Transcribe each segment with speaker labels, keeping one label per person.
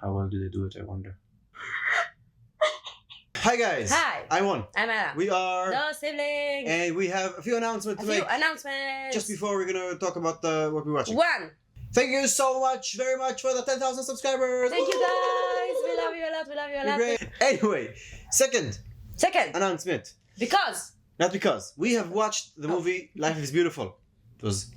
Speaker 1: How well do they do it, I wonder. Hi guys!
Speaker 2: Hi!
Speaker 1: I won!
Speaker 2: I'm Anna.
Speaker 1: We are...
Speaker 2: The siblings!
Speaker 1: And we have a few announcements to make.
Speaker 2: Announcements!
Speaker 1: Just before we're gonna talk about what we're watching.
Speaker 2: 1.
Speaker 1: Thank you so much, very much for the 10,000 subscribers!
Speaker 2: Thank you guys! We love you a lot, we love you a lot.
Speaker 1: Great. Anyway, second announcement. Not because. We have watched the movie Life is Beautiful. It was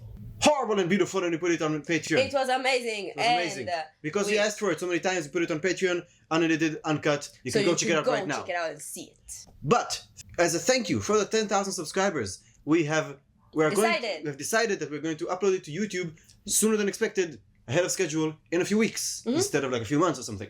Speaker 1: horrible and beautiful and we put it on Patreon.
Speaker 2: It was amazing.
Speaker 1: It was amazing. Because you asked for it so many times, we put it on Patreon, unedited, uncut. You can go check it out right now.
Speaker 2: Check it out and see it.
Speaker 1: But as a thank you for the 10,000 subscribers, we have decided that we're going to upload it to YouTube sooner than expected, ahead of schedule, in a few weeks, instead of like a few months or something.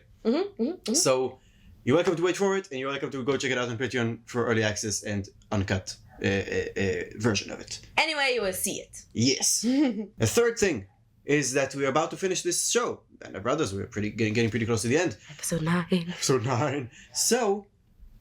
Speaker 1: So you're welcome to wait for it, and you're welcome to go check it out on Patreon for early access and uncut version of it.
Speaker 2: Anyway, you will see it.
Speaker 1: Yes. The third thing is that we're about to finish this show. And our brothers, we're getting pretty close to the end.
Speaker 2: Episode 9.
Speaker 1: Episode 9. So,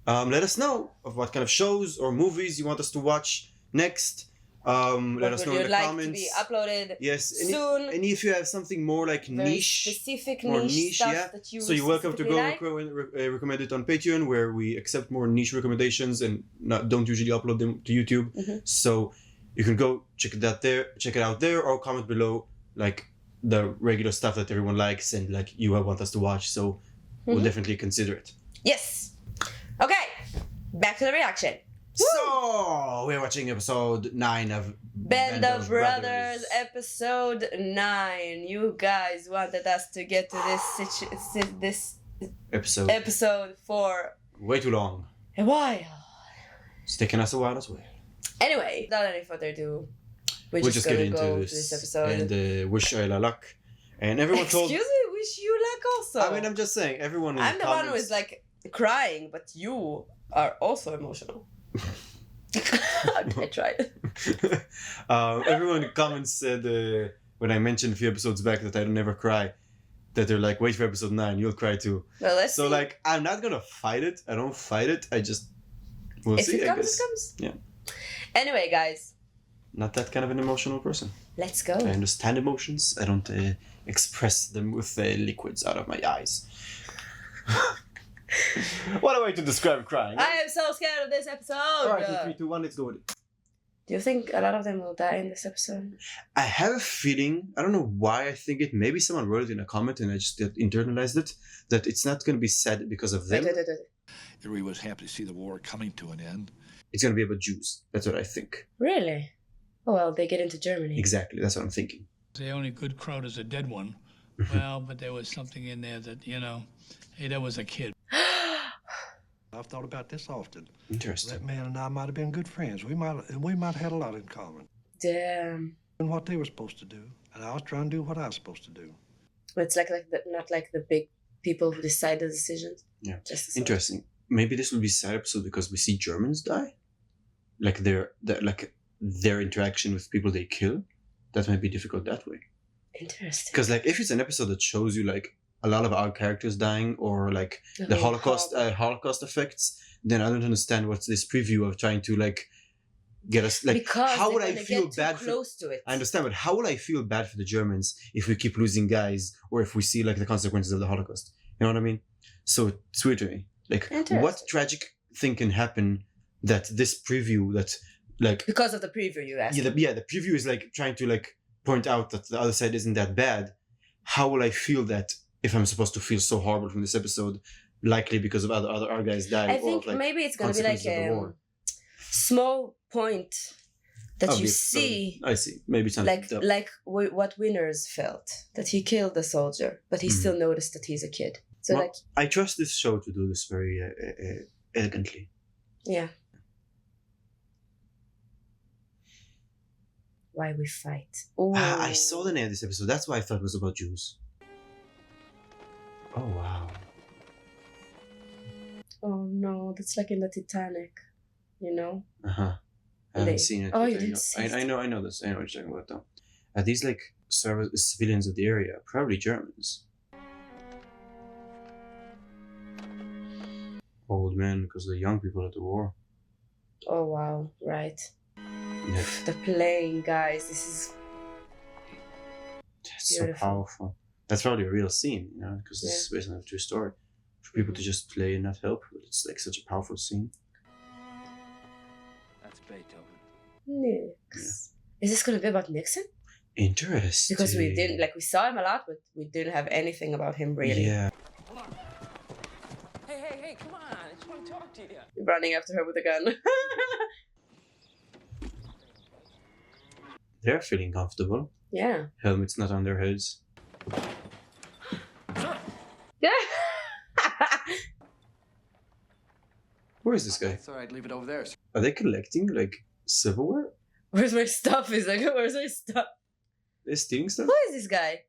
Speaker 1: let us know of what kind of shows or movies you want us to watch next. Let us know in the comments.
Speaker 2: To be uploaded
Speaker 1: soon. And if you have something more like niche,
Speaker 2: specific niche stuff that you
Speaker 1: so you're welcome to go
Speaker 2: like.
Speaker 1: recommend it on Patreon, where we accept more niche recommendations and don't usually upload them to YouTube. So you can go check it out there, or comment below like the regular stuff that everyone likes and like you want us to watch. So we'll definitely consider it.
Speaker 2: Yes. Okay. Back to the reaction.
Speaker 1: So, we're watching episode 9 of
Speaker 2: Band of Brothers, episode 9. You guys wanted us to get to this episode for
Speaker 1: way too long.
Speaker 2: A while.
Speaker 1: It's taking us a while as well.
Speaker 2: Anyway, without any further ado, we're just
Speaker 1: gonna
Speaker 2: get
Speaker 1: into
Speaker 2: go to this episode.
Speaker 1: And wish Ayla luck. And everyone told...
Speaker 2: Excuse me, wish you luck also.
Speaker 1: I mean, I'm just saying, everyone in
Speaker 2: I'm
Speaker 1: the
Speaker 2: the
Speaker 1: comments...
Speaker 2: one who is like crying, but you are also emotional. I tried.
Speaker 1: Everyone in the comments said when I mentioned a few episodes back that I don't never cry, that they're like, wait for episode 9, you'll cry too.
Speaker 2: Well, let's see.
Speaker 1: Like, I'm not gonna fight it. I don't fight it. I just we'll see.
Speaker 2: If it comes,
Speaker 1: I guess.
Speaker 2: it comes.
Speaker 1: Yeah.
Speaker 2: Anyway, guys.
Speaker 1: Not that kind of an emotional person.
Speaker 2: Let's go.
Speaker 1: I understand emotions. I don't express them with liquids out of my eyes. What a way to describe crying.
Speaker 2: I am so scared of this episode.
Speaker 1: Alright, 3, 2, 1, let's go with it.
Speaker 2: Do you think a lot of them will die in this episode?
Speaker 1: I have a feeling, I don't know why I think it, maybe someone wrote it in a comment and I just internalized it, that it's not going to be sad because of them.
Speaker 3: Everybody was happy to see the war coming to an end.
Speaker 1: It's going to be about Jews. That's what I think.
Speaker 2: Really? Oh, well, they get into Germany.
Speaker 1: Exactly, that's what I'm thinking.
Speaker 4: The only good crowd is a dead one. Well, but there was something in there that, hey, that was a kid.
Speaker 5: I've thought about this often.
Speaker 1: Interesting.
Speaker 5: That man and I might have been good friends. We might have had a lot in common.
Speaker 2: Damn.
Speaker 5: And what they were supposed to do, and I was trying to do what I was supposed to do.
Speaker 2: It's not like the big people who decide the decisions.
Speaker 1: Yeah.
Speaker 2: Just
Speaker 1: interesting. Maybe this will be a sad episode because we see Germans die, like their interaction with people they kill. That might be difficult that way.
Speaker 2: Interesting.
Speaker 1: Because like if it's an episode that shows you like a lot of our characters dying or like the Holocaust effects, then I don't understand what's this preview of trying to like get us like.
Speaker 2: Because
Speaker 1: how would I feel
Speaker 2: bad? Close to it.
Speaker 1: I understand, but how will I feel bad for the Germans if we keep losing guys or if we see like the consequences of the Holocaust? You know what I mean? So it's weird to me. Like, what tragic thing can happen that this preview that like
Speaker 2: because of the preview you asked?
Speaker 1: Yeah, the preview is like trying to like point out that the other side isn't that bad. How will I feel that if I'm supposed to feel so horrible from this episode, likely because of our guys dying?
Speaker 2: I think
Speaker 1: or, like,
Speaker 2: maybe it's gonna be like a small point that you see.
Speaker 1: I see. Maybe something
Speaker 2: like what Winners felt, that he killed the soldier, but he still noticed that he's a kid. So
Speaker 1: well, I trust this show to do this very elegantly.
Speaker 2: Yeah. Why we fight?
Speaker 1: I saw the name of this episode. That's why I thought it was about Jews. Oh wow.
Speaker 2: Oh no, that's like in the Titanic, you know?
Speaker 1: I haven't seen it.
Speaker 2: Oh, you didn't see it?
Speaker 1: I know this. I know what you're talking about though. Are these like civilians of the area? Probably Germans. Old men, because the young people at the war.
Speaker 2: Oh wow, right.
Speaker 1: Yeah.
Speaker 2: The plane, guys, this is
Speaker 1: That's so powerful. That's probably a real scene, you know, because this is based on a true story. For people to just play and not help, but it's like such a powerful scene.
Speaker 6: That's Beethoven.
Speaker 2: Nix. Yeah. Is this gonna be about Nixon?
Speaker 1: Interesting.
Speaker 2: Because we didn't, like, we saw him a lot, but we didn't have anything about him really.
Speaker 1: Yeah.
Speaker 6: Hey, come on. I just want to talk to you.
Speaker 2: Running after her with a gun.
Speaker 1: They're feeling comfortable.
Speaker 2: Yeah.
Speaker 1: Helmets not on their heads.
Speaker 2: Yeah.
Speaker 1: Where is this guy?
Speaker 6: That's alright, leave it over there.
Speaker 1: Are they collecting, like, silverware?
Speaker 2: Where's my stuff? He's like, where's my stuff?
Speaker 1: They're stealing stuff?
Speaker 2: Who is this guy?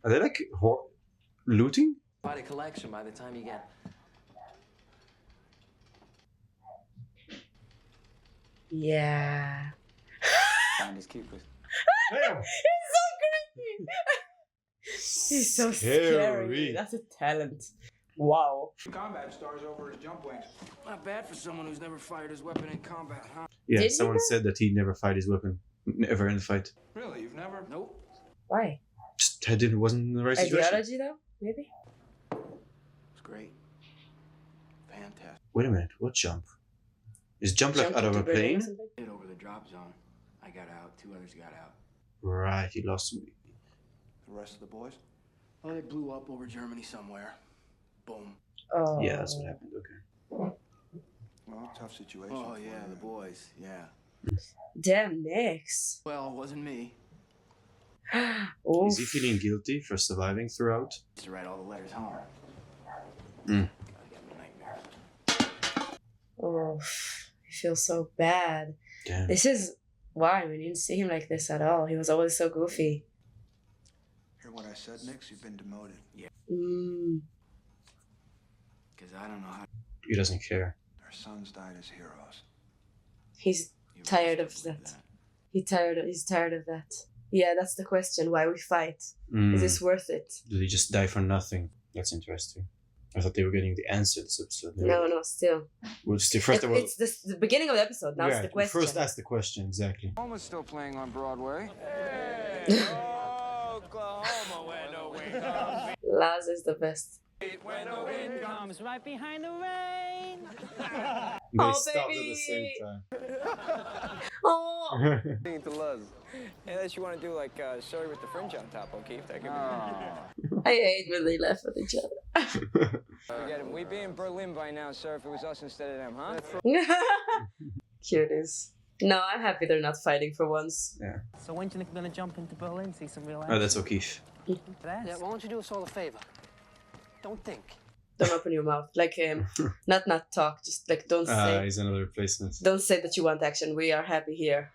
Speaker 1: Are they, like, looting?
Speaker 6: Quite a collection by the time you get.
Speaker 2: Yeah.
Speaker 6: Find his keepers.
Speaker 1: Damn.
Speaker 2: He's so creepy. He's so scary. That's a talent. Wow.
Speaker 7: Combat stars over his jump wings.
Speaker 6: Not bad for someone who's never fired his weapon in combat, huh?
Speaker 1: Yeah,
Speaker 2: Did
Speaker 1: someone said that he never fired his weapon. Never in the fight.
Speaker 7: Really, you've never?
Speaker 6: Nope.
Speaker 2: Why?
Speaker 1: Just wasn't in the right situation.
Speaker 2: Ideology, though? Maybe?
Speaker 6: It's great. Fantastic.
Speaker 1: Wait a minute, what jump? Is jump like out of a plane?
Speaker 6: Hit over the drop zone. I got out. 2 others got out.
Speaker 1: Right, he lost me.
Speaker 7: The rest of the boys?
Speaker 6: Oh, they blew up over Germany somewhere. Boom.
Speaker 2: Oh.
Speaker 1: Yeah, that's what happened, okay.
Speaker 7: Well, tough situation.
Speaker 6: Oh, yeah, the boys. Yeah.
Speaker 2: Damn, Nix.
Speaker 6: Well, it wasn't me.
Speaker 2: Oof.
Speaker 1: Is he feeling guilty for surviving throughout?
Speaker 6: To write all the letters home.
Speaker 1: Mm.
Speaker 6: Gotta get him a nightmare.
Speaker 2: Oh, I feel so bad.
Speaker 1: Damn.
Speaker 2: This is why we didn't see him like this at all. He was always so goofy.
Speaker 7: Hear what I said, Nix? You've been demoted.
Speaker 6: Yeah. Because I don't know how.
Speaker 1: He doesn't care.
Speaker 7: Our sons died as heroes.
Speaker 2: He's tired of that. He's tired of that. Yeah, that's the question. Why we fight? Is this worth it?
Speaker 1: Did he just die for nothing? That's interesting. I thought they were getting the answer to this episode.
Speaker 2: No, still.
Speaker 1: Well, just first of all,
Speaker 2: It's the beginning of the episode. Now it's the question.
Speaker 1: First ask the question, exactly.
Speaker 8: Oklahoma's still playing on Broadway. Oklahoma, when the wind comes.
Speaker 2: Laz is the best.
Speaker 8: When the wind comes right behind the rain.
Speaker 1: They
Speaker 2: Oh,
Speaker 1: stopped
Speaker 2: baby.
Speaker 1: at the same time.
Speaker 2: Oh.
Speaker 8: To Luz. Unless you want to do like Shorty with the fringe on top, O'Keefe. That could be.
Speaker 2: I hate when they laugh at each other.
Speaker 8: Forget it. We'd be in Berlin by now, sir, if it was us instead of them, huh?
Speaker 2: Cuties. No, I'm happy they're not fighting for once.
Speaker 1: Yeah.
Speaker 9: So when do you think we're gonna jump into Berlin, see some real
Speaker 1: Oh, that's O'Keefe.
Speaker 9: Yes.
Speaker 6: Yeah, why don't you do us all a favor? Don't think.
Speaker 2: Don't open your mouth. Like not talk. Just like don't say.
Speaker 1: He's another replacement.
Speaker 2: Don't say that you want action. We are happy here.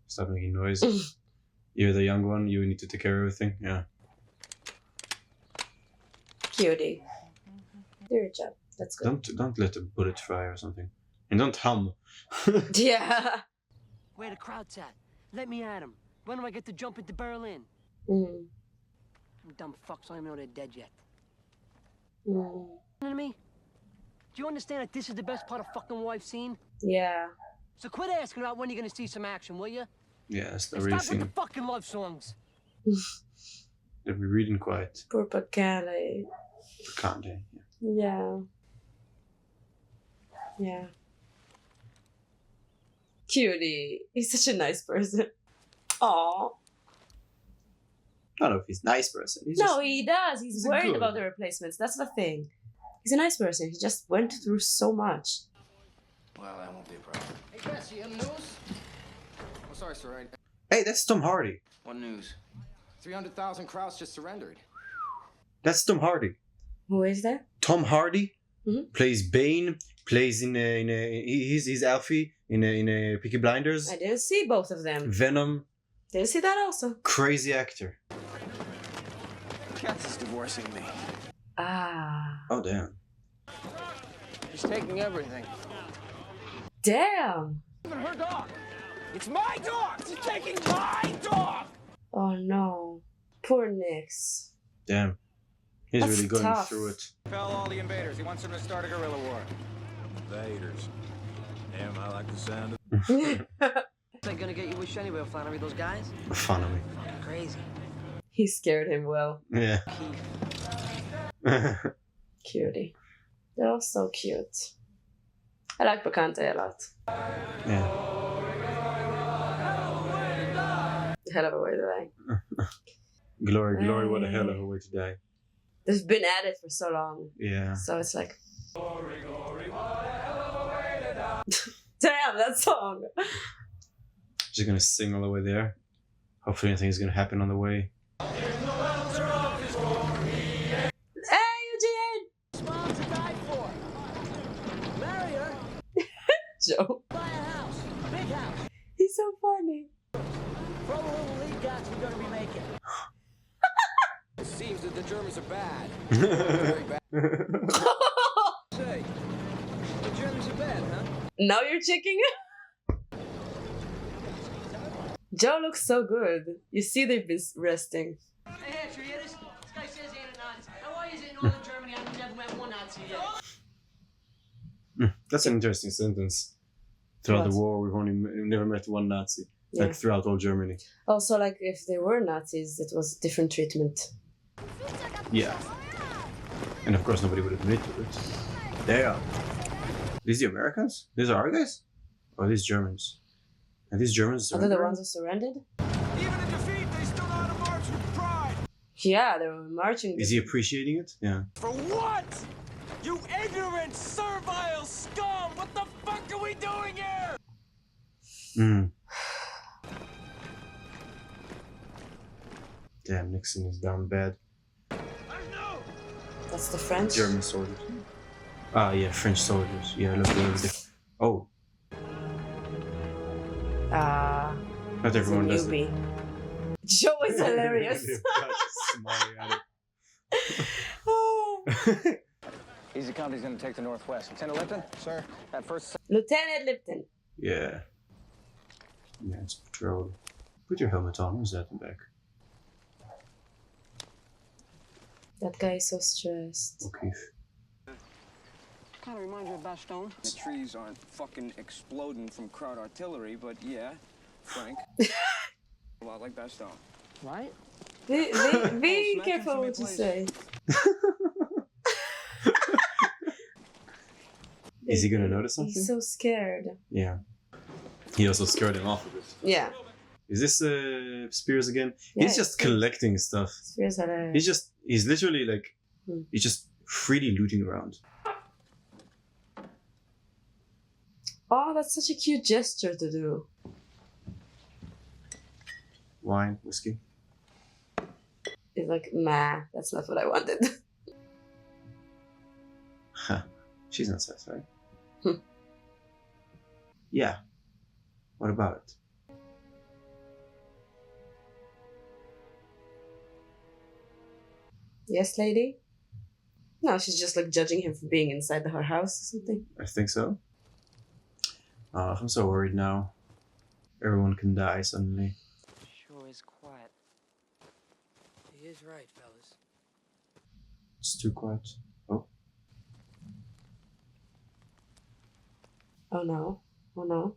Speaker 1: Stop making noise. You're the young one. You need to take care of everything. Yeah.
Speaker 2: Cutie. Do your job. That's good.
Speaker 1: Don't let the bullet fly or something, and don't hum.
Speaker 2: Yeah.
Speaker 9: Where the crowd's at? Let me at him. When do I get to jump into Berlin?
Speaker 2: Mm.
Speaker 9: You dumb fucks don't even know they're dead yet.
Speaker 2: Mm.
Speaker 9: You know what I mean? Do you understand that this is the best part of fucking what I've seen?
Speaker 2: Yeah.
Speaker 9: So quit asking about when you're gonna see some action, will you?
Speaker 1: Yeah, that's the
Speaker 9: And
Speaker 1: real
Speaker 9: stop with
Speaker 1: thing.
Speaker 9: the fucking love songs.
Speaker 1: They'll be reading quiet.
Speaker 2: Propaganda.
Speaker 1: Can't they?
Speaker 2: Yeah. Yeah. Cutie. He's such a nice person. Aww.
Speaker 1: I don't know if he's a nice person. He's
Speaker 2: No,
Speaker 1: just,
Speaker 2: he does. He's worried
Speaker 1: good.
Speaker 2: about the replacements. That's the thing. He's a nice person. He just went through so much.
Speaker 6: Well, that won't be a problem.
Speaker 8: Hey, Jesse, you have news? Oh, sorry, sir.
Speaker 1: Hey, that's Tom Hardy.
Speaker 6: What news?
Speaker 8: 300,000 Krauts just surrendered.
Speaker 1: That's Tom Hardy.
Speaker 2: Who is that?
Speaker 1: Tom Hardy
Speaker 2: Mhm.
Speaker 1: plays Bane. Plays he's Alfie in a Peaky Blinders.
Speaker 2: I didn't see both of them.
Speaker 1: Venom.
Speaker 2: Didn't see that also.
Speaker 1: Crazy actor.
Speaker 8: Katz is divorcing me.
Speaker 2: Ah.
Speaker 1: Oh damn.
Speaker 8: He's taking everything.
Speaker 2: Damn.
Speaker 8: Even her dog. It's my dog. She's taking my dog.
Speaker 2: Oh no. Poor Nix.
Speaker 1: Damn. He's
Speaker 2: That's
Speaker 1: really going
Speaker 2: tough.
Speaker 1: through it.
Speaker 8: Fell all the invaders. He wants them to start a guerrilla war.
Speaker 10: Invaders. Damn, I like the sound of
Speaker 9: They're gonna get you wish anywhere, Flannery, those guys?
Speaker 1: Flannery.
Speaker 9: Crazy.
Speaker 2: He scared him well.
Speaker 1: Yeah.
Speaker 2: Cutie. They're all so cute. I like Bacante a lot.
Speaker 1: Yeah.
Speaker 2: Hell of a way to die.
Speaker 1: Glory, what a hell of a way to die.
Speaker 2: They've been at it for so long.
Speaker 1: Yeah.
Speaker 2: So it's like... Damn, that song!
Speaker 1: She's gonna sing all the way there. Hopefully nothing's gonna happen on the way.
Speaker 2: Hey, Eugene!
Speaker 9: Mom to die for. Marry her.
Speaker 2: Joe.
Speaker 9: Buy a house. Big house.
Speaker 2: He's so funny.
Speaker 9: For all the little league guys we're gonna be making.
Speaker 8: It seems that the Germans are bad. Very bad. Say, the Germans are bad, huh?
Speaker 2: Now you're checking? Joe looks so good. You see they've been resting.
Speaker 9: Hey, Hampshire, you hear this? This guy says he ain't a Nazi. Now, why is it in Northern Germany I've never met one Nazi yet?
Speaker 1: That's an interesting sentence. Throughout
Speaker 2: What?
Speaker 1: the war, we've never met one Nazi.
Speaker 2: Yeah.
Speaker 1: Like throughout all Germany.
Speaker 2: Also, like, if they were Nazis, it was different treatment.
Speaker 1: Yeah. And of course nobody would admit to it. They are. These the Americans? These are our guys? Or are these Germans? Are these Germans?
Speaker 2: Are they the ones who surrendered?
Speaker 8: Even in defeat, they still know how to march with pride.
Speaker 2: Yeah, they were marching.
Speaker 1: Is he appreciating it? Yeah.
Speaker 8: For what? You ignorant, servile scum! What the fuck are we doing here?
Speaker 1: Mm. Damn, Nixon is down bad.
Speaker 2: That's the French?
Speaker 1: German soldiers. Ah, yeah, French soldiers. Yeah, look, oh, not everyone does it.
Speaker 2: newbie. Joe is hilarious.
Speaker 1: Smiling at it.
Speaker 8: Easy Company's gonna take the Northwest. Lieutenant Lipton? Sir? At first...
Speaker 2: Lieutenant Lipton.
Speaker 1: Yeah. Yeah, it's patrol. Put your helmet on. Who's that in the back?
Speaker 2: That guy is so stressed.
Speaker 1: O'Keefe.
Speaker 9: Kind of reminds you of Bastogne.
Speaker 8: The trees aren't fucking exploding from crowd artillery, but yeah, Frank. A lot like Bastogne.
Speaker 9: Right?
Speaker 2: Be
Speaker 8: smack
Speaker 2: careful
Speaker 8: him
Speaker 2: what you
Speaker 8: someplace.
Speaker 2: say.
Speaker 1: Is he gonna notice something?
Speaker 2: He's so scared.
Speaker 1: Yeah. He also scared him off a bit.
Speaker 2: Yeah.
Speaker 1: Is this Spears again?
Speaker 2: Yeah,
Speaker 1: He's just collecting stuff.
Speaker 2: Spears hilarious.
Speaker 1: He's literally like,
Speaker 2: Hmm.
Speaker 1: he's just freely looting around.
Speaker 2: Oh, that's such a cute gesture to do.
Speaker 1: Wine, whiskey.
Speaker 2: It's like, nah, that's not what I wanted.
Speaker 1: Huh. She's not satisfied.
Speaker 2: Hmm.
Speaker 1: Yeah. What about it?
Speaker 2: Yes, lady? No, she's just like judging him for being inside her house or something.
Speaker 1: I think so. I'm so worried now. Everyone can die suddenly.
Speaker 9: Sure is quiet. He is right, fellas.
Speaker 1: It's too quiet. Oh.
Speaker 2: Oh no. Oh no.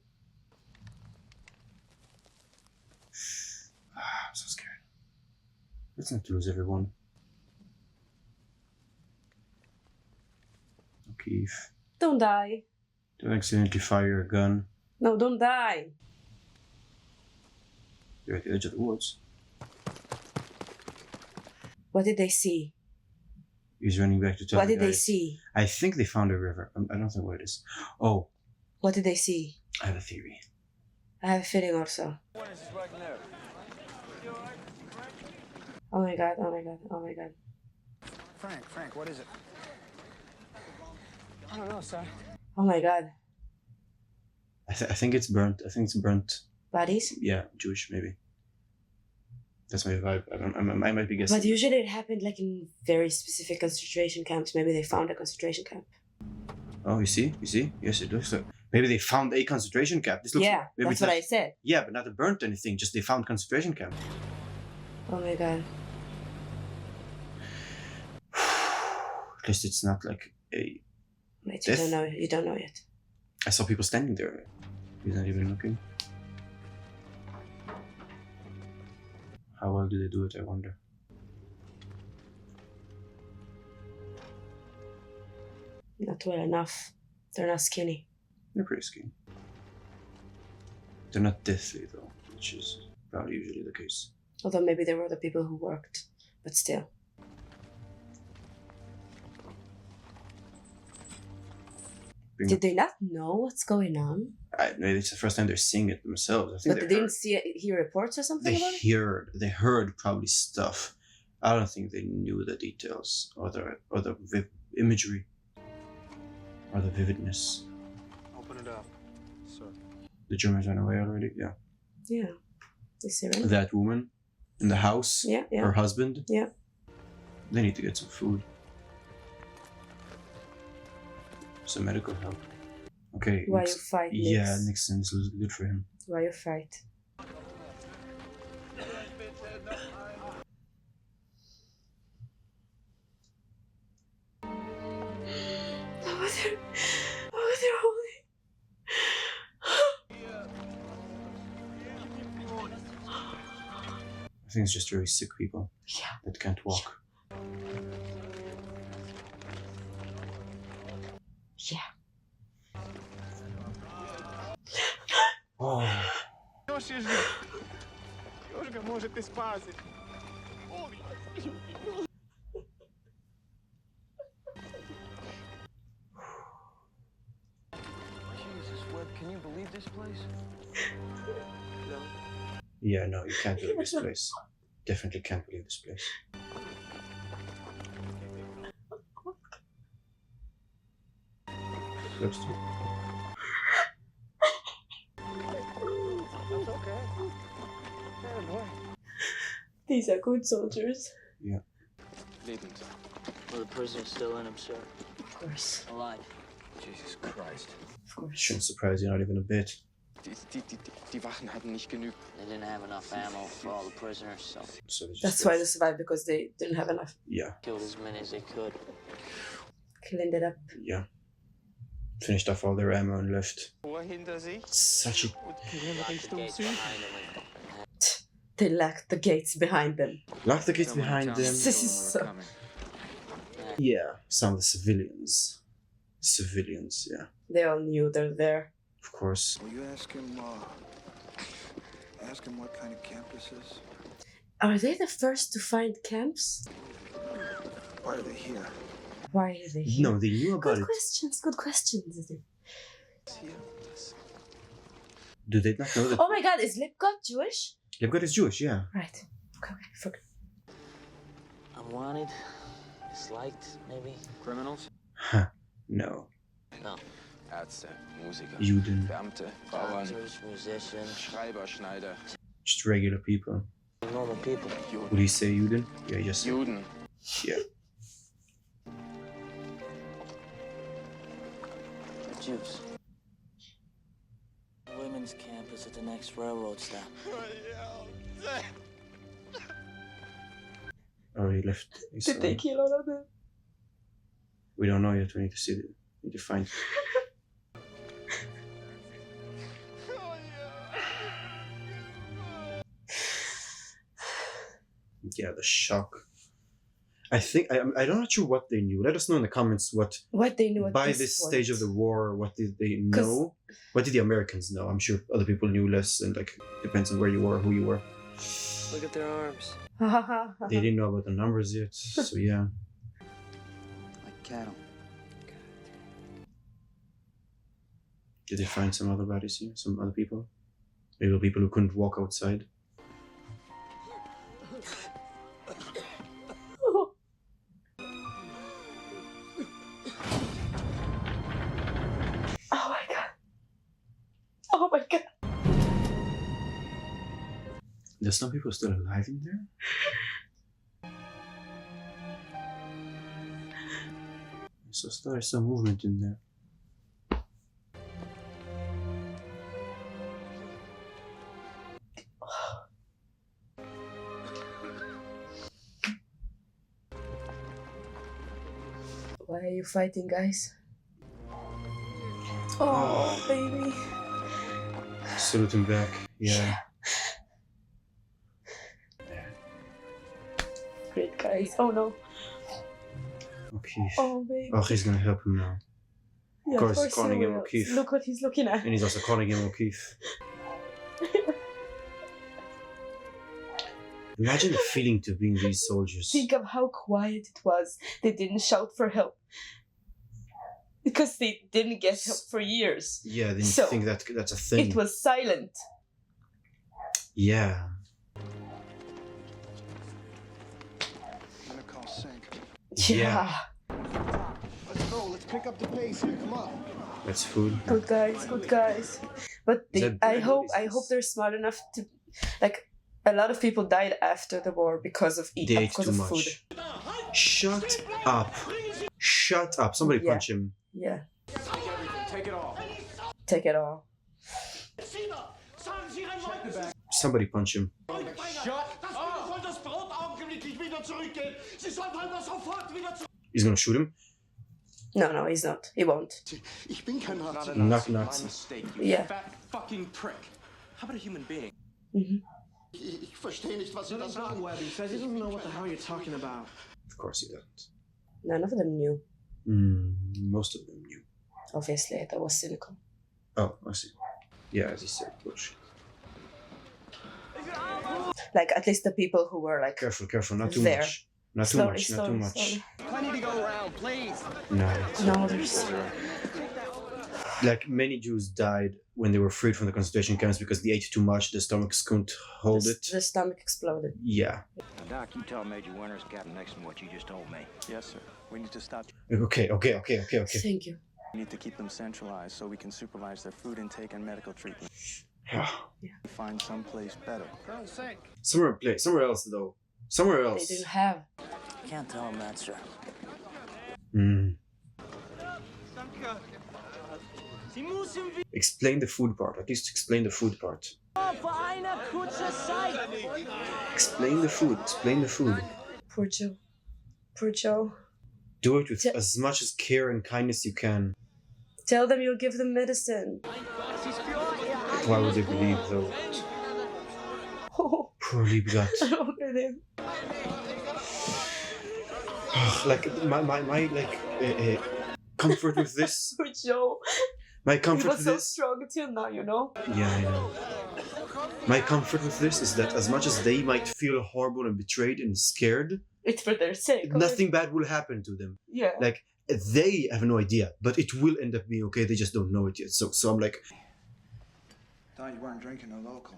Speaker 1: I'm so scared. Let's not lose everyone. O'Keefe.
Speaker 2: Don't die.
Speaker 1: Don't accidentally fire a gun.
Speaker 2: No, don't die.
Speaker 1: You're at the edge of the woods.
Speaker 2: What did they see?
Speaker 1: He's running back to tell
Speaker 2: What
Speaker 1: the
Speaker 2: did they
Speaker 1: guys.
Speaker 2: see?
Speaker 1: I think they found a river. I don't know what it is. Oh,
Speaker 2: What did they see?
Speaker 1: I have a theory.
Speaker 2: I have a feeling also.
Speaker 8: What is this working out?
Speaker 2: Oh my god, oh my god, oh my god.
Speaker 8: Frank, what is it? I don't know, sir.
Speaker 2: Oh my god.
Speaker 1: I think it's burnt. I think it's burnt.
Speaker 2: Bodies?
Speaker 1: Yeah, Jewish maybe. That's my vibe. I might be guessing.
Speaker 2: But usually it happened like in very specific concentration camps. Maybe they found a concentration camp.
Speaker 1: Oh, you see? Yes, it looks like. Maybe they found a concentration camp. This looks
Speaker 2: Yeah,
Speaker 1: maybe
Speaker 2: that's
Speaker 1: it's
Speaker 2: what
Speaker 1: not-
Speaker 2: I said.
Speaker 1: Yeah, but not a burnt anything. Just they found concentration camp.
Speaker 2: Oh my god.
Speaker 1: At least it's not like a.
Speaker 2: Wait, you
Speaker 1: Death?
Speaker 2: don't know yet.
Speaker 1: I saw people standing there. He's not even looking. How well do they do it, I wonder?
Speaker 2: Not well enough. They're not skinny.
Speaker 1: They're pretty skinny. They're not deathly though, which is probably usually the case.
Speaker 2: Although maybe there were other people who worked, but still. Did they not know what's going on?
Speaker 1: Maybe it's the first time they're seeing it themselves. I think
Speaker 2: But they didn't hear reports or something about it?
Speaker 1: They heard probably stuff. I don't think they knew the details or the imagery or the vividness.
Speaker 6: Open it up, sir.
Speaker 1: The Germans ran away already. Yeah.
Speaker 2: Yeah. They surrendered.
Speaker 1: That woman in the house.
Speaker 2: Yeah, yeah.
Speaker 1: Her husband.
Speaker 2: Yeah.
Speaker 1: They need to get some food. Some medical help. Okay.
Speaker 2: Why you fight, Nix?
Speaker 1: Yeah, Nixon. This looks good for him.
Speaker 2: Why you fight? They're holding.
Speaker 1: I think it's just very sick people.
Speaker 2: Yeah.
Speaker 1: That can't walk.
Speaker 2: Yeah.
Speaker 1: Oh.
Speaker 8: Jesus, Webb, can you believe this place?
Speaker 1: Yeah, no, you can't believe this place. Definitely can't believe this place. Close to.
Speaker 8: That's okay.
Speaker 2: These are good soldiers.
Speaker 1: Yeah.
Speaker 8: Lebend.
Speaker 10: Well, the prisoner's still in him, sir.
Speaker 2: Of course.
Speaker 10: Alive.
Speaker 8: Jesus Christ.
Speaker 2: Of course.
Speaker 1: Shouldn't surprise you, not even a bit.
Speaker 8: Die Wachen hatten nicht genug.
Speaker 10: They didn't have enough ammo for all the prisoners, so
Speaker 1: they just
Speaker 2: That's why they survived, because they didn't have enough.
Speaker 1: Yeah.
Speaker 10: killed as many as they could.
Speaker 2: Cleaned it up.
Speaker 1: Yeah. Finished off all their ammo and left.
Speaker 8: Hinter sich.
Speaker 1: Such a.
Speaker 2: They locked the gates behind them.
Speaker 1: Lock the gates behind them.
Speaker 2: This is so...
Speaker 1: Yeah, some of the civilians. Civilians, yeah.
Speaker 2: They all knew they're there.
Speaker 1: Of course.
Speaker 7: Will you ask him what kind of camp this is?
Speaker 2: Are they the first to find camps?
Speaker 7: Why are they here?
Speaker 2: Why are they here?
Speaker 1: No, they knew about
Speaker 2: Good
Speaker 1: it.
Speaker 2: questions, good questions.
Speaker 1: Do they not know that?
Speaker 2: Oh my god, is Lipgott Jewish?
Speaker 1: Lipgott is Jewish, yeah.
Speaker 2: Right. Okay, forget.
Speaker 10: Unwanted, disliked, maybe.
Speaker 8: Criminals?
Speaker 1: Huh. No.
Speaker 10: No.
Speaker 8: Ärzte, Musiker,
Speaker 1: Juden.
Speaker 8: Beamte, Bauern,
Speaker 10: Doctors, musicians,
Speaker 8: Schreiber, Schneider.
Speaker 1: Just regular people.
Speaker 10: normal people.
Speaker 1: Would he say Juden? Yeah, just
Speaker 8: Juden.
Speaker 1: Yeah.
Speaker 10: Jews. The women's camp is at the next railroad stop.
Speaker 1: Oh, he left.
Speaker 2: Did they kill all of them?
Speaker 1: We don't know yet. We need to see. We need to find. Yeah, the shock. I think I'm not sure what they knew. Let us know in the comments what
Speaker 2: they knew at
Speaker 1: by
Speaker 2: this
Speaker 1: this
Speaker 2: point.
Speaker 1: stage of the war. What did they know? What did the Americans know? I'm sure other people knew less, and like depends on where you were, who you were.
Speaker 8: Look at their arms.
Speaker 1: They didn't know about the numbers yet, so yeah.
Speaker 8: Like cattle.
Speaker 1: Did they find some other bodies here? Some other people? Maybe people who couldn't walk outside.
Speaker 2: Oh my god. Oh my god.
Speaker 1: There's some people still alive in there? So there's some movement in there.
Speaker 2: Why are you fighting, guys? Oh, baby.
Speaker 1: Salute him back. Yeah.
Speaker 2: great, guys. Oh no.
Speaker 1: O'Keefe.
Speaker 2: Oh, baby.
Speaker 1: Oh, he's gonna help him now.
Speaker 2: Yeah,
Speaker 1: of course, he's calling
Speaker 2: he
Speaker 1: him
Speaker 2: will.
Speaker 1: O'Keefe.
Speaker 2: Look what he's looking at.
Speaker 1: And he's also calling him O'Keefe. Imagine the feeling to being these soldiers.
Speaker 2: Think of how quiet it was. They didn't shout for help. Because they didn't get help for years.
Speaker 1: Yeah, they didn't
Speaker 2: So,
Speaker 1: think that that's a thing.
Speaker 2: It was silent.
Speaker 1: Yeah.
Speaker 7: I'm gonna call sync.
Speaker 1: Yeah.
Speaker 7: Let's go. Let's pick up the pace here. Come on.
Speaker 1: That's food.
Speaker 2: Good guys, good guys. But
Speaker 1: Is
Speaker 2: they,
Speaker 1: that
Speaker 2: I
Speaker 1: bread?
Speaker 2: hope
Speaker 1: What is this?
Speaker 2: they're smart enough to, like, a lot of people died after the war because of
Speaker 1: They ate
Speaker 2: because
Speaker 1: too
Speaker 2: of
Speaker 1: much.
Speaker 2: food.
Speaker 1: Shut up. Shut up. Somebody
Speaker 2: Yeah.
Speaker 1: punch him.
Speaker 2: Yeah.
Speaker 6: Take it all.
Speaker 2: Take it all.
Speaker 1: Somebody punch him. He's gonna shoot him.
Speaker 2: No, he's not. He won't.
Speaker 7: Ich bin kein Nazi.
Speaker 1: Not
Speaker 6: My
Speaker 1: Nazi.
Speaker 6: mistake, you
Speaker 2: Yeah.
Speaker 6: fat fucking prick. How about a human being?
Speaker 7: Ich verstehe nicht, was Sie da sagen.
Speaker 11: Webby says he doesn't know what the hell you're talking about.
Speaker 1: Of course he doesn't.
Speaker 2: None of them knew.
Speaker 1: Most of them knew.
Speaker 2: Obviously, that was cynical.
Speaker 1: Oh, I see. Yeah, as he said, bullshit.
Speaker 2: Like, at least the people who were like
Speaker 1: Careful, not too
Speaker 2: there.
Speaker 1: much. Not too
Speaker 2: Slowly,
Speaker 1: much, not
Speaker 2: slowly,
Speaker 1: too much.
Speaker 2: slowly.
Speaker 6: Plenty to go around, please.
Speaker 1: No.
Speaker 2: No, there's
Speaker 1: Like, many Jews died when they were freed from the concentration camps because they ate too much, the stomachs couldn't hold it.
Speaker 2: the stomach exploded.
Speaker 1: Yeah.
Speaker 8: Now, Doc, you tell Major Winters, Captain Nixon, what you just told me.
Speaker 6: Yes, sir. We need to stop.
Speaker 1: Okay.
Speaker 2: Thank you.
Speaker 6: We need to keep them centralized so we can supervise their food intake and medical treatment. Find someplace better.
Speaker 1: Somewhere else, though. Somewhere
Speaker 2: They
Speaker 1: else.
Speaker 2: didn't have.
Speaker 10: Can't tell him that, sir.
Speaker 1: Explain the food part. At least explain the food part. Explain the food.
Speaker 2: Poor Joe. Poor Joe.
Speaker 1: Do it with as much as care and kindness you can.
Speaker 2: Tell them you'll give them medicine.
Speaker 1: Why would they believe, though?
Speaker 2: Oh,
Speaker 1: Poor Liebgott.
Speaker 2: look at him.
Speaker 1: Like, my comfort with this.
Speaker 2: Poor Joe.
Speaker 1: My
Speaker 2: He
Speaker 1: comfort
Speaker 2: was
Speaker 1: with
Speaker 2: so
Speaker 1: this.
Speaker 2: strong until now, you know?
Speaker 1: Yeah, I know. My comfort with this is that as much as they might feel horrible and betrayed and scared,
Speaker 2: It's for their sake.
Speaker 1: nothing bad will happen to them.
Speaker 2: Yeah.
Speaker 1: Like, they have no idea, but it will end up being okay. They just don't know it yet. So I'm like,
Speaker 7: Thought you weren't drinking a local.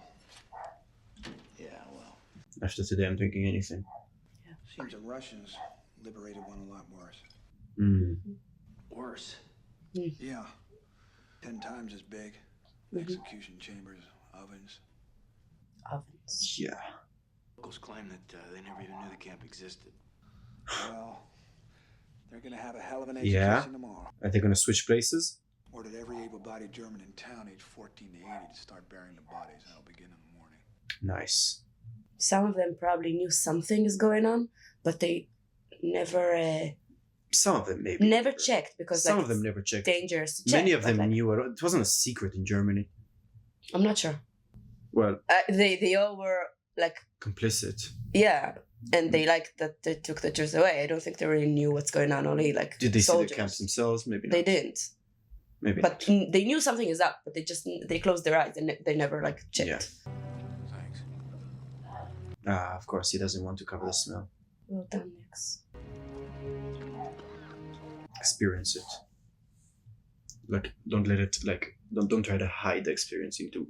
Speaker 8: Yeah, well.
Speaker 1: after today, I'm drinking anything.
Speaker 7: Seems the Russians liberated one a lot worse.
Speaker 6: Worse.
Speaker 7: Yeah. 10 times as big. Execution chambers, ovens.
Speaker 2: Ovens.
Speaker 1: Yeah.
Speaker 6: Locals claim that they never even knew the camp existed.
Speaker 7: Well, they're gonna have a hell of an
Speaker 1: Yeah.
Speaker 7: education tomorrow.
Speaker 1: Are they gonna switch places?
Speaker 7: Ordered every able-bodied German in town aged 14 to 80 to start burying the bodies. That'll begin in the morning.
Speaker 1: Nice.
Speaker 2: Some of them probably knew something is going on, but they never
Speaker 1: Some of them maybe.
Speaker 2: never checked because
Speaker 1: Some
Speaker 2: like,
Speaker 1: of them never checked.
Speaker 2: it's dangerous to check.
Speaker 1: Many of
Speaker 2: but,
Speaker 1: them
Speaker 2: like,
Speaker 1: knew it. It wasn't a secret in Germany.
Speaker 2: I'm not sure.
Speaker 1: Well,
Speaker 2: They all were like,
Speaker 1: complicit.
Speaker 2: yeah, and they liked that they took the Jews away. I don't think they really knew what's going on. Only like
Speaker 1: Did they
Speaker 2: soldiers.
Speaker 1: see the camps themselves? Maybe not.
Speaker 2: They didn't,
Speaker 1: Maybe
Speaker 2: but
Speaker 1: not.
Speaker 2: they knew something is up. But they closed their eyes and they never like checked.
Speaker 1: Yeah.
Speaker 6: Thanks.
Speaker 1: Of course, he doesn't want to cover the smell.
Speaker 2: Well done, Nix.
Speaker 1: Experience it. Like, don't let it, like, don't try to hide the experience you do.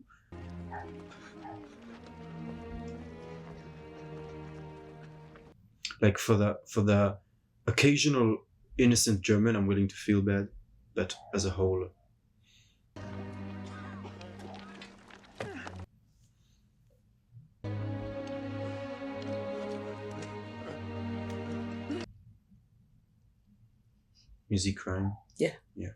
Speaker 1: Like, for the occasional innocent German, I'm willing to feel bad, but as a whole, music crime.
Speaker 2: Yeah.
Speaker 1: Yeah.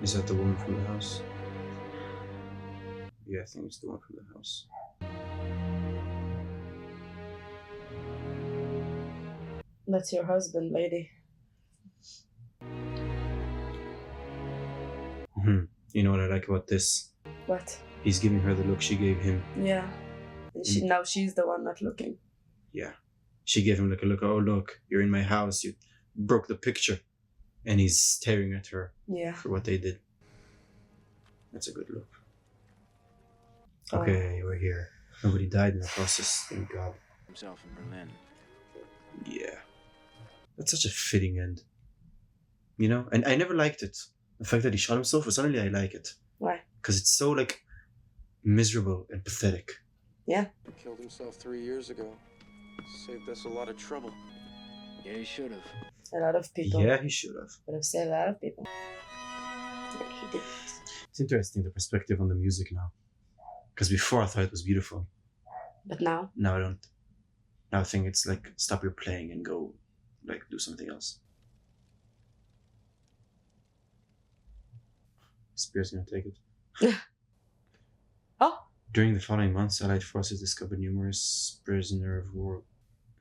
Speaker 1: Is that the woman from the house? Yeah, I think it's the one from the house.
Speaker 2: That's your husband, lady.
Speaker 1: You know what I like about this?
Speaker 2: What?
Speaker 1: He's giving her the look she gave him.
Speaker 2: Yeah. And now she's the one not looking.
Speaker 1: Yeah. She gave him like a look. Oh, look, you're in my house. You broke the picture. And he's staring at her for what they did. That's a good look. Okay, we're here. Nobody died in the process, thank God.
Speaker 8: Himself in Berlin.
Speaker 1: Yeah. That's such a fitting end. You know? And I never liked it. The fact that he shot himself, but suddenly I like it.
Speaker 2: Why?
Speaker 1: Because it's so, like, miserable and pathetic.
Speaker 2: Yeah.
Speaker 6: He killed himself 3 years ago. Saved us a lot of trouble.
Speaker 8: Yeah, he should have.
Speaker 2: A lot of people.
Speaker 1: Yeah, he should have.
Speaker 2: Would have saved a lot of people. He didn't.
Speaker 1: It's interesting, the perspective on the music now. Because before I thought it was beautiful.
Speaker 2: But now?
Speaker 1: Now I don't. Now I think it's like, stop your playing and go, like, do something else. Spears gonna take it.
Speaker 2: Oh!
Speaker 1: During the following months, Allied forces discovered numerous prisoner of war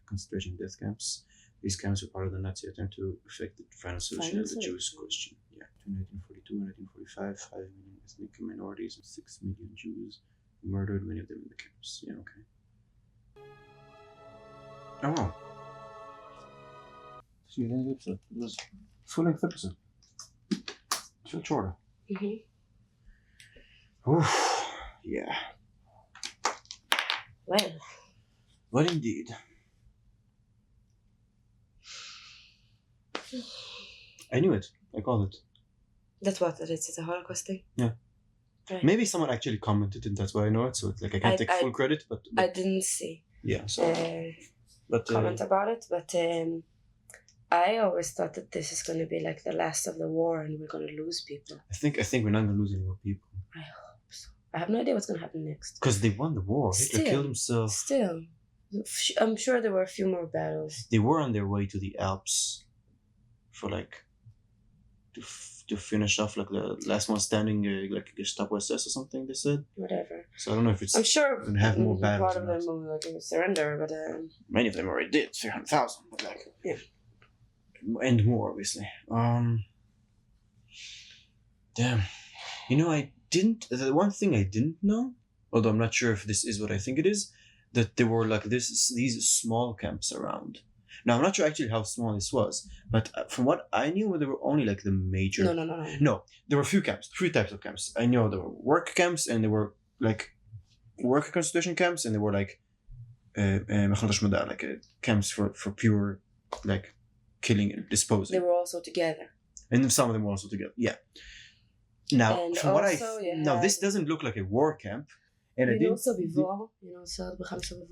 Speaker 1: concentration death camps. These camps were part of the Nazi attempt to effect the final solution of the Jewish question. Yeah, between 1942 and 1945, 5 million ethnic minorities and 6 million Jews were murdered, many of them in the camps. Yeah, okay. Oh wow. See, the end of the episode. It was a full-length episode. It's felt shorter. Oof. Yeah. Well, indeed. I knew it. I called it.
Speaker 2: That's what? That it's a Holocaust thing?
Speaker 1: Yeah.
Speaker 2: Right.
Speaker 1: Maybe someone actually commented and that's why I know it. So it's like I can't take full credit, but
Speaker 2: I didn't see.
Speaker 1: Yeah. So.
Speaker 2: Comment about it, but I always thought that this is going to be like the last of the war and we're going to lose people.
Speaker 1: I think we're not going to lose any more people.
Speaker 2: I hope so. I have no idea what's going to happen next.
Speaker 1: Because they won the war. Hitler killed himself.
Speaker 2: Still. I'm sure there were a few more battles.
Speaker 1: They were on their way to the Alps for like to finish off like the last one standing, like Gestapo SS or something. They said.
Speaker 2: Whatever.
Speaker 1: So I don't know if it's.
Speaker 2: I'm sure.
Speaker 1: Gonna have more battles.
Speaker 2: Part of them will like surrender, but
Speaker 1: many of them already did. 300,000, but like
Speaker 2: yeah,
Speaker 1: and more obviously. Damn. You know, the one thing I didn't know, although I'm not sure if this is what I think it is, that there were like these small camps around. Now, I'm not sure actually how small this was, but from what I knew, there were only like the major... No, there were three types of camps. I know there were work camps, and there were like work concentration camps, and there were like camps for pure like killing and disposing.
Speaker 2: They were also together.
Speaker 1: And some of them were also together, yeah. Now,
Speaker 2: and
Speaker 1: from
Speaker 2: also,
Speaker 1: now this doesn't look like a war camp. And
Speaker 2: Sobivor,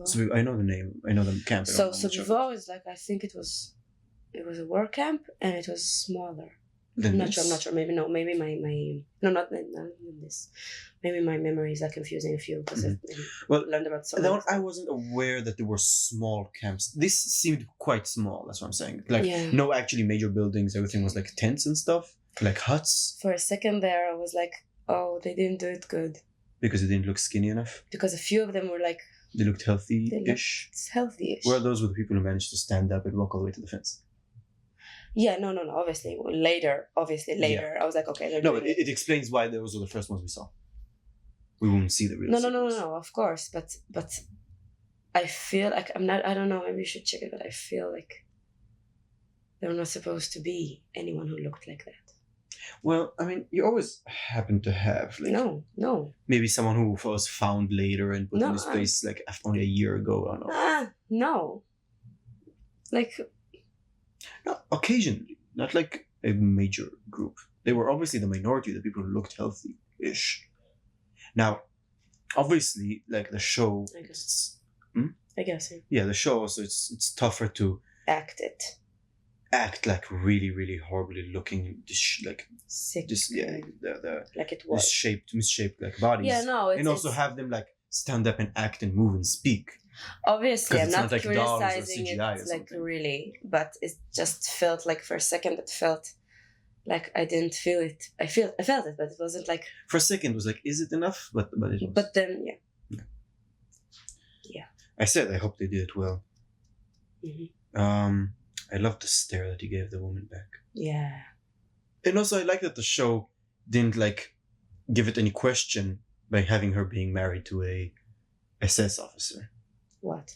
Speaker 1: So I know the name. I know the camp.
Speaker 2: So Sobivor is like, I think it was a war camp and it was smaller. I'm not sure. Maybe no. Maybe not this. Maybe my memory is like confusing a few because I've learned about so many.
Speaker 1: I wasn't aware that there were small camps. This seemed quite small. That's what I'm saying. Like no actually major buildings. Everything was like tents and stuff, like huts.
Speaker 2: For a second there, I was like, oh, they didn't do it good.
Speaker 1: Because they didn't look skinny enough?
Speaker 2: Because a few of them were like...
Speaker 1: They looked healthy-ish?
Speaker 2: Healthy-ish.
Speaker 1: Were those the people who managed to stand up and walk all the way to the fence?
Speaker 2: Yeah, no. Obviously, later. Yeah. I was like, okay.
Speaker 1: No, but it explains why those were the first ones we saw. We won't see the real
Speaker 2: No, of course. But I feel like I don't know, maybe you should check it, but I feel like there were not supposed to be anyone who looked like that.
Speaker 1: Well, I mean, you always happen to have like
Speaker 2: no.
Speaker 1: Maybe someone who was found later and put in this place like only a year ago. I don't know.
Speaker 2: No. Like.
Speaker 1: No, occasionally, not like a major group. They were obviously the minority, the people who looked healthy-ish. Now, obviously, like the show.
Speaker 2: I guess.
Speaker 1: Yeah, the show. So it's tougher to act like really, really horribly looking, like
Speaker 2: sick,
Speaker 1: like
Speaker 2: it was
Speaker 1: misshaped like bodies.
Speaker 2: Yeah, no,
Speaker 1: and also have them like stand up and act and move and speak.
Speaker 2: Obviously, I'm not
Speaker 1: like
Speaker 2: criticizing it like really, but it just felt like for a second it felt like I didn't feel it. I felt it, but it wasn't like.
Speaker 1: For a second, it was like, is it enough? But it was.
Speaker 2: But then, yeah.
Speaker 1: I said I hope they did it well.
Speaker 2: Mm-hmm.
Speaker 1: I love the stare that he gave the woman back.
Speaker 2: Yeah.
Speaker 1: And also, I like that the show didn't like give it any question by having her being married to a SS officer.
Speaker 2: What?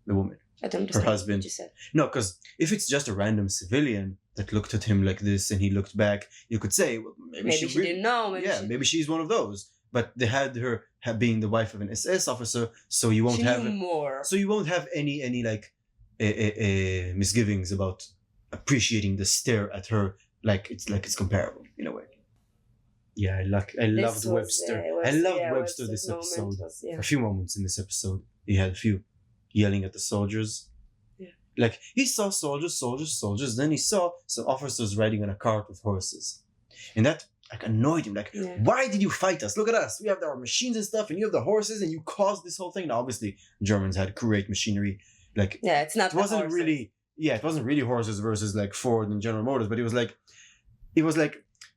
Speaker 1: The woman.
Speaker 2: I don't understand
Speaker 1: her husband.
Speaker 2: what you said.
Speaker 1: No, because if it's just a random civilian that looked at him like this and he looked back, you could say, well, maybe she
Speaker 2: didn't know.
Speaker 1: Maybe she's one of those. But they had her being the wife of an SS officer, so you won't have
Speaker 2: more.
Speaker 1: So you won't have any like misgivings about appreciating the stare at her like it's comparable in a way. Yeah, I loved Webster. I loved Webster this episode. A few moments in this episode, he had a few yelling at the soldiers.
Speaker 2: Yeah.
Speaker 1: Like he saw soldiers. Then he saw some officers riding on a cart with horses, and that like annoyed him. Like, why did you fight us? Look at us. We have our machines and stuff, and you have the horses, and you caused this whole thing. Now, obviously, Germans had great machinery. Like,
Speaker 2: it's not.
Speaker 1: It wasn't really. Yeah, it wasn't really horses versus like Ford and General Motors, but it was like.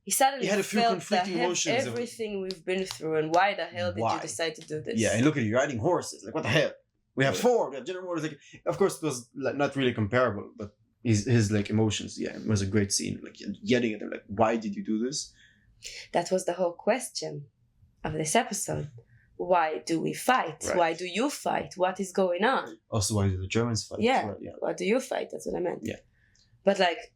Speaker 2: He suddenly
Speaker 1: had a few conflicting emotions.
Speaker 2: Everything we've been through, and why the hell did you decide to do this?
Speaker 1: Yeah, and look at you riding horses. Like, what the hell? We have Ford, we have General Motors. Like, of course, it was like, not really comparable, but his like emotions. Yeah, it was a great scene. Like yelling at him, like, why did you do this?
Speaker 2: That was the whole question of this episode. Why do we fight?
Speaker 1: Right.
Speaker 2: Why do you fight? What is going on?
Speaker 1: Also, why do the Germans fight?
Speaker 2: Yeah.
Speaker 1: Well, yeah.
Speaker 2: Why do you fight? That's what I meant.
Speaker 1: Yeah.
Speaker 2: But like,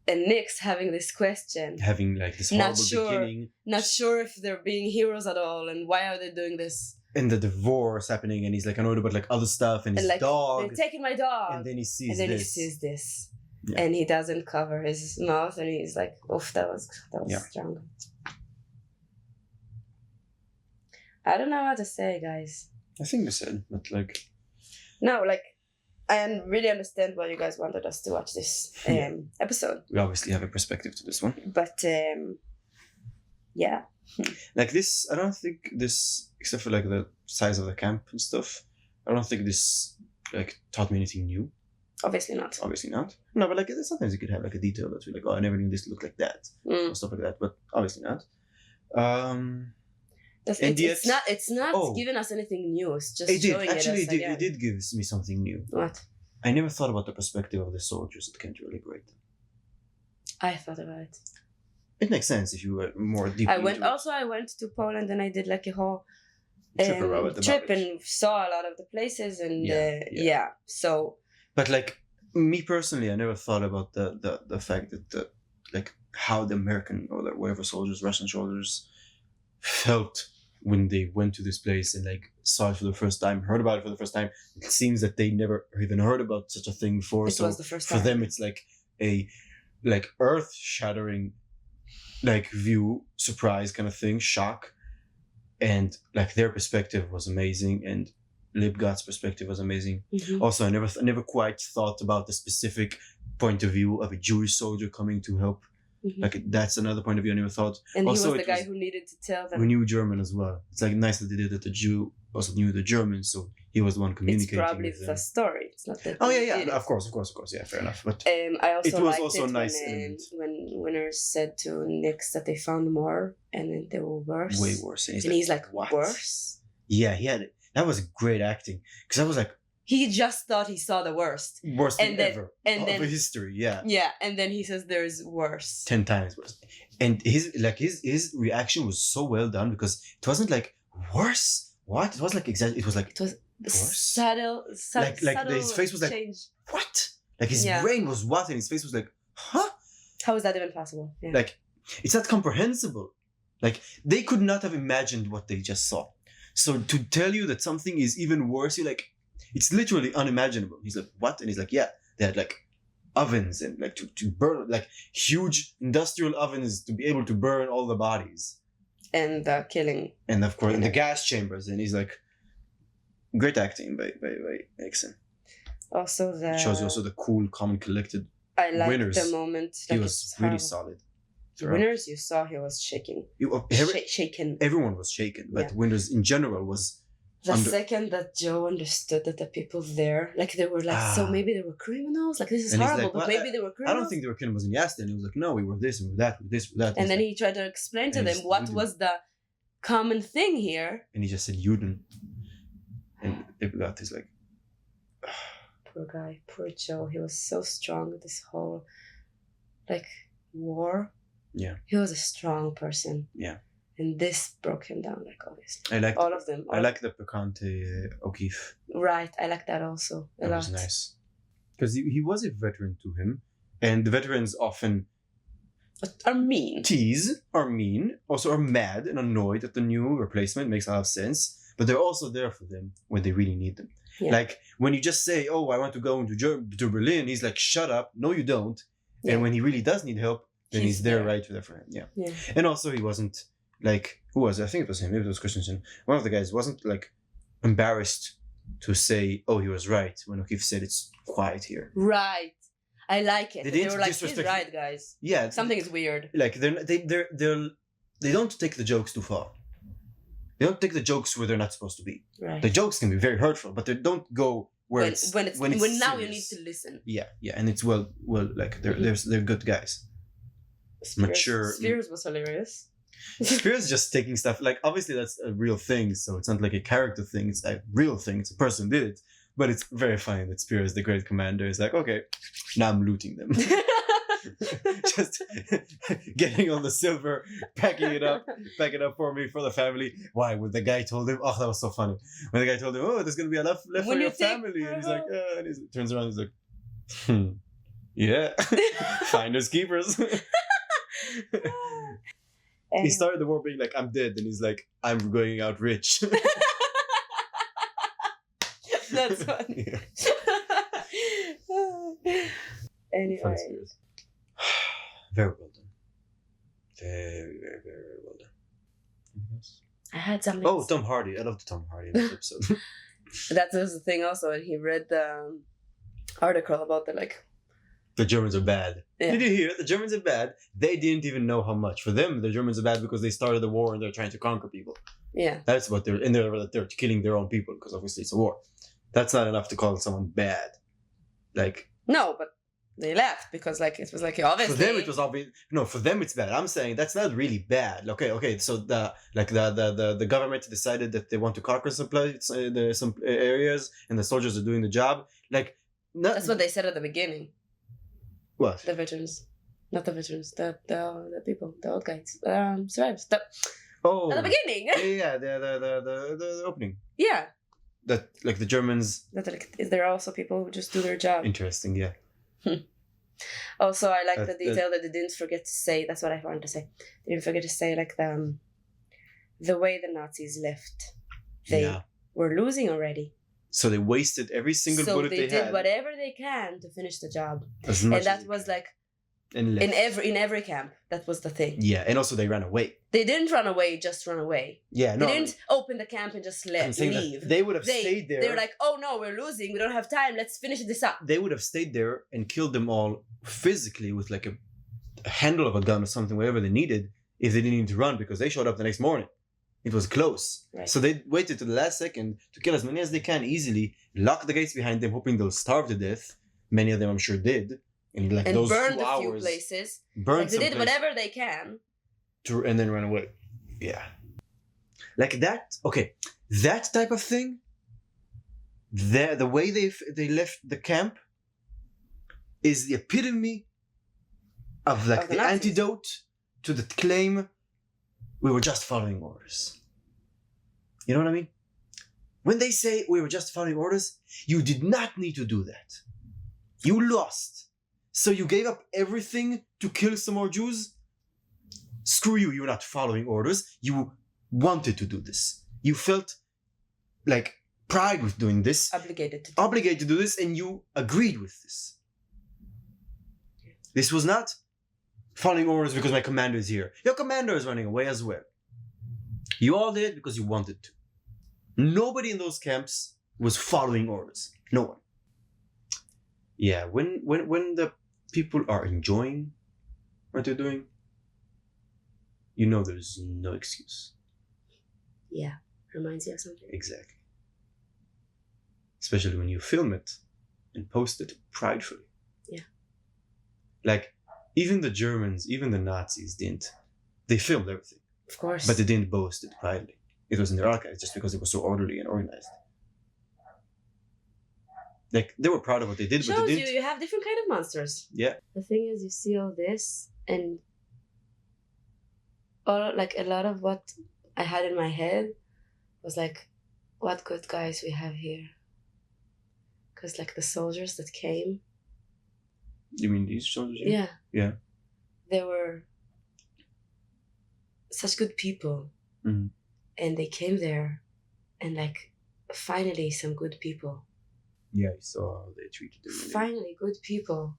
Speaker 2: and Nick's having this question.
Speaker 1: Having like this horrible beginning.
Speaker 2: Not sure if they're being heroes at all, and why are they doing this?
Speaker 1: And the divorce happening, and he's like annoyed about like other stuff, and his
Speaker 2: like,
Speaker 1: dog.
Speaker 2: They're taking my dog.
Speaker 1: And then he sees
Speaker 2: this.
Speaker 1: he sees
Speaker 2: this.
Speaker 1: Yeah.
Speaker 2: And he doesn't cover his mouth, and he's like, "Oof, that was strong." I don't know what to say, guys.
Speaker 1: I think we said, but like.
Speaker 2: No, like, I really understand why you guys wanted us to watch this episode.
Speaker 1: We obviously have a perspective to this one.
Speaker 2: But, yeah.
Speaker 1: Like this, I don't think this, except for like the size of the camp and stuff, I don't think this like taught me anything new.
Speaker 2: Obviously not.
Speaker 1: No, but like sometimes you could have like a detail that you're like, oh, I never knew this looked like that. Or stuff like that, but obviously not.
Speaker 2: It's not giving us anything new. It's just showing it us again.
Speaker 1: It did give me something new.
Speaker 2: What?
Speaker 1: I never thought about the perspective of the soldiers that came to liberate them.
Speaker 2: I thought about it.
Speaker 1: It makes sense if you were more deeply.
Speaker 2: I went to Poland and I did like a whole trip and saw a lot of the places and so.
Speaker 1: But like me personally, I never thought about the fact that like how the American or whatever soldiers, Russian soldiers, felt when they went to this place and like saw it for the first time, heard about it for the first time. It seems that they never even heard about such a thing before.
Speaker 2: It was the first
Speaker 1: time. For them, it's like a like earth-shattering like view, surprise kind of thing, shock, and like their perspective was amazing, and Libgat's perspective was amazing.
Speaker 2: Mm-hmm.
Speaker 1: Also, I never quite thought about the specific point of view of a Jewish soldier coming to help. Mm-hmm. Like that's another point of view I never thought.
Speaker 2: And also, he was the guy who needed to tell them.
Speaker 1: Who knew German as well. It's like nice that they did that. The Jew also knew the German, so he was the one communicating.
Speaker 2: It's probably the story. It's not that.
Speaker 1: Oh yeah. Of course. Yeah, fair enough. But
Speaker 2: I also
Speaker 1: it was also a nice
Speaker 2: when Winners said to Nix that they found more and then they were worse.
Speaker 1: Way worse. And
Speaker 2: he's like,
Speaker 1: what?
Speaker 2: Worse?
Speaker 1: Yeah, he had it. That was great acting because I was like.
Speaker 2: He just thought he saw the worst.
Speaker 1: Worst thing ever of history, yeah.
Speaker 2: Yeah, and then he says there's worse.
Speaker 1: 10 times worse. And his reaction was so well done because it wasn't like worse. What? It was like exactly. It was like
Speaker 2: worse. Subtle.
Speaker 1: His face was like
Speaker 2: change.
Speaker 1: What? Like his brain was what, and his face was like, huh?
Speaker 2: How is that even possible? Yeah.
Speaker 1: Like it's not comprehensible. Like they could not have imagined what they just saw. So to tell you that something is even worse, you're like. It's literally unimaginable. He's like, what? And he's like, yeah, they had like ovens and like to burn, like huge industrial ovens to be able to burn all the bodies.
Speaker 2: And the killing.
Speaker 1: And of course, in the gas chambers. And he's like, great acting by Nixon.
Speaker 2: Also,
Speaker 1: it shows you also the cool, calm, and collected
Speaker 2: Winners. The moment.
Speaker 1: He was really solid.
Speaker 2: Winners, you saw he was shaking. Shaken.
Speaker 1: Everyone was shaken, but Winners in general was.
Speaker 2: The second that Joe understood that the people there, like they were like, so maybe they were criminals? Like this is horrible, like, but maybe they were criminals?
Speaker 1: I don't think they were criminals. And he asked them, he was like, no, we were this, and we were that,
Speaker 2: And then he tried to explain to them what was the common thing here.
Speaker 1: And he just said, Juden. And Libgat is like...
Speaker 2: Poor guy, poor Joe. He was so strong with this whole, like, war.
Speaker 1: Yeah.
Speaker 2: He was a strong person.
Speaker 1: Yeah.
Speaker 2: And this broke him down, like, obviously.
Speaker 1: I like
Speaker 2: all of them.
Speaker 1: I like the Picante O'Keefe.
Speaker 2: Right, I like that also a
Speaker 1: That
Speaker 2: lot.
Speaker 1: was nice. Because he was a veteran to him. And the veterans often
Speaker 2: are mean.
Speaker 1: Tease, are mean, also are mad and annoyed at the new replacement. Makes a lot of sense. But they're also there for them when they really need them.
Speaker 2: Yeah.
Speaker 1: Like when you just say, "Oh, I want to go to Berlin," he's like, "Shut up! No, you don't."
Speaker 2: Yeah.
Speaker 1: And when he really does need help, then he's there right there for him. Yeah.
Speaker 2: Yeah.
Speaker 1: And also, he wasn't like who was it? I think it was him. Maybe it was Christensen. One of the guys wasn't like embarrassed to say, "Oh, he was right," when O'Keefe said it's quiet here.
Speaker 2: Right. I like it. They were like, "He's
Speaker 1: disrespect-
Speaker 2: right, guys."
Speaker 1: Yeah.
Speaker 2: Something is weird.
Speaker 1: Like they don't take the jokes too far. They don't take the jokes where they're not supposed to be.
Speaker 2: Right.
Speaker 1: The jokes can be very hurtful, but they don't go where
Speaker 2: when now you need
Speaker 1: serious.
Speaker 2: to listen.
Speaker 1: Yeah, and it's well, like they're good guys. Mature.
Speaker 2: Spears was hilarious.
Speaker 1: Spears just taking stuff like obviously that's a real thing, so it's not like a character thing. It's a real thing. It's a person did it, but it's very funny that Spears, the great commander, is like, okay, now I'm looting them. Just getting on the silver, packing it up for me, for the family. Why? When the guy told him, oh, that was so funny. When the guy told him, oh, there's gonna be enough left for your family, and he's like, and he turns around, he's like, yeah, finders keepers. He started the war being like, I'm dead, and he's like, I'm going out rich.
Speaker 2: That's funny. Anyway.
Speaker 1: Very well done. Very, very, very well done. Anything else?
Speaker 2: I had something.
Speaker 1: Oh, Tom Hardy. I loved Tom Hardy in this episode.
Speaker 2: That was the thing also, and he read the article about
Speaker 1: the Germans are bad.
Speaker 2: Yeah.
Speaker 1: Did you hear it? The Germans are bad. They didn't even know how much. For them, the Germans are bad because they started the war and they're trying to conquer people.
Speaker 2: Yeah.
Speaker 1: That's what they're killing their own people because obviously it's a war. That's not enough to call someone bad. Like
Speaker 2: no, but they left because it was obviously
Speaker 1: for them it was obvious. No, for them it's bad. I'm saying that's not really bad. Okay. So the government decided that they want to conquer some areas and the soldiers are doing the job.
Speaker 2: That's what they said at the beginning.
Speaker 1: What?
Speaker 2: The veterans, not the veterans. The people, the old guys, survivors. At the beginning.
Speaker 1: Yeah. The opening.
Speaker 2: Yeah.
Speaker 1: That the Germans.
Speaker 2: Is there also people who just do their job?
Speaker 1: Interesting, yeah.
Speaker 2: Also, I like the detail that they didn't forget to say. That's what I wanted to say. They didn't forget to say the way the Nazis left. They were losing already.
Speaker 1: So they wasted every single bullet they had.
Speaker 2: So they did whatever they can to finish the job.
Speaker 1: And
Speaker 2: that was in every camp. That was the thing.
Speaker 1: Yeah, and also they ran away.
Speaker 2: They didn't run away, just run away.
Speaker 1: Yeah, no.
Speaker 2: They didn't open the camp and just leave.
Speaker 1: They would have stayed there.
Speaker 2: They were like, oh no, we're losing. We don't have time. Let's finish this up.
Speaker 1: They would have stayed there and killed them all physically with a handle of a gun or something, whatever they needed, if they didn't need to run because they showed up the next morning. It was close.
Speaker 2: Right.
Speaker 1: So they waited to the last second to kill as many as they can easily, lock the gates behind them, hoping they'll starve to death. Many of them, I'm sure, did. And those
Speaker 2: burned
Speaker 1: 2
Speaker 2: a
Speaker 1: hours,
Speaker 2: few places.
Speaker 1: Burned
Speaker 2: they did whatever they can.
Speaker 1: And then ran away. Yeah. Like that. Okay. That type of thing. The way they left the camp is the epitome of the antidote to the claim we were just following orders. You know what I mean? When they say we were just following orders, you did not need to do that. You lost. So you gave up everything to kill some more Jews? Screw you, you're not following orders. You wanted to do this. You felt pride with doing this.
Speaker 2: Obligated
Speaker 1: to do this, and you agreed with this. This was not following orders because my commander is here. Your commander is running away as well. You all did it because you wanted to. Nobody in those camps was following orders. No one. Yeah, when the people are enjoying what they're doing, there's no excuse.
Speaker 2: Yeah, reminds you of something.
Speaker 1: Exactly. Especially when you film it and post it pridefully.
Speaker 2: Yeah.
Speaker 1: Even the Germans, even the Nazis didn't. They filmed everything.
Speaker 2: Of course.
Speaker 1: But they didn't boast it proudly. It was in their archives just because it was so orderly and organized. They were proud of what they did, but they didn't.
Speaker 2: You have different kind of monsters.
Speaker 1: Yeah.
Speaker 2: The thing is, you see all this, and all like a lot of what I had in my head was like, what good guys we have here. Because like the soldiers that came.
Speaker 1: You mean these soldiers?
Speaker 2: Yeah.
Speaker 1: Yeah.
Speaker 2: They were such good people.
Speaker 1: Mm-hmm.
Speaker 2: And they came there and like finally some good people.
Speaker 1: Yeah, I saw how they treated them.
Speaker 2: Finally good people.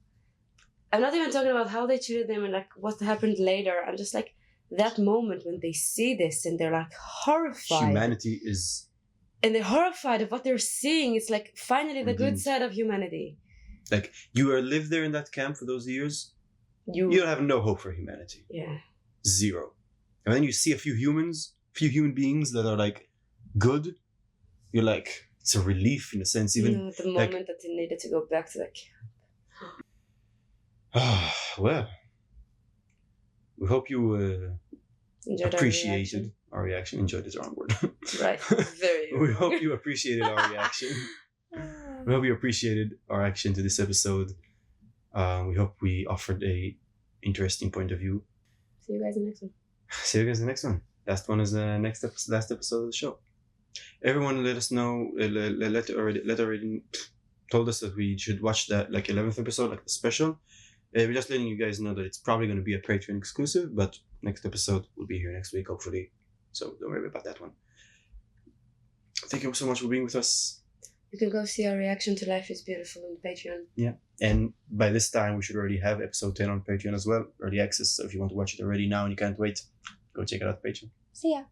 Speaker 2: I'm not even talking about how they treated them and like what happened later. I'm just like that moment when they see this and they're like horrified.
Speaker 1: Humanity is...
Speaker 2: And they're horrified of what they're seeing. It's like finally the good side of humanity.
Speaker 1: Like you live there in that camp for those years, you have no hope for humanity.
Speaker 2: Yeah.
Speaker 1: Zero. And then you see a few human beings that are like good. You're like, it's a relief in a sense. Even
Speaker 2: the moment that they needed to go back to the
Speaker 1: camp. Well, we hope you appreciated our reaction. Enjoyed is the wrong word.
Speaker 2: Right. Very.
Speaker 1: We hope you appreciated our reaction. We hope you appreciated our reaction to this episode. We hope we offered a interesting point of view.
Speaker 2: See you guys in the next one.
Speaker 1: See you guys in the next one. Last one is the last episode of the show. Everyone let us know, let already told us that we should watch that like 11th episode, like the special. We're just letting you guys know that it's probably going to be a Patreon exclusive, but next episode will be here next week, hopefully. So don't worry about that one. Thank you so much for being with us.
Speaker 2: You can go see our reaction to Life is Beautiful on Patreon.
Speaker 1: Yeah. And by this time, we should already have episode 10 on Patreon as well, early access. So if you want to watch it already now and you can't wait, go check it out on Patreon.
Speaker 2: See ya.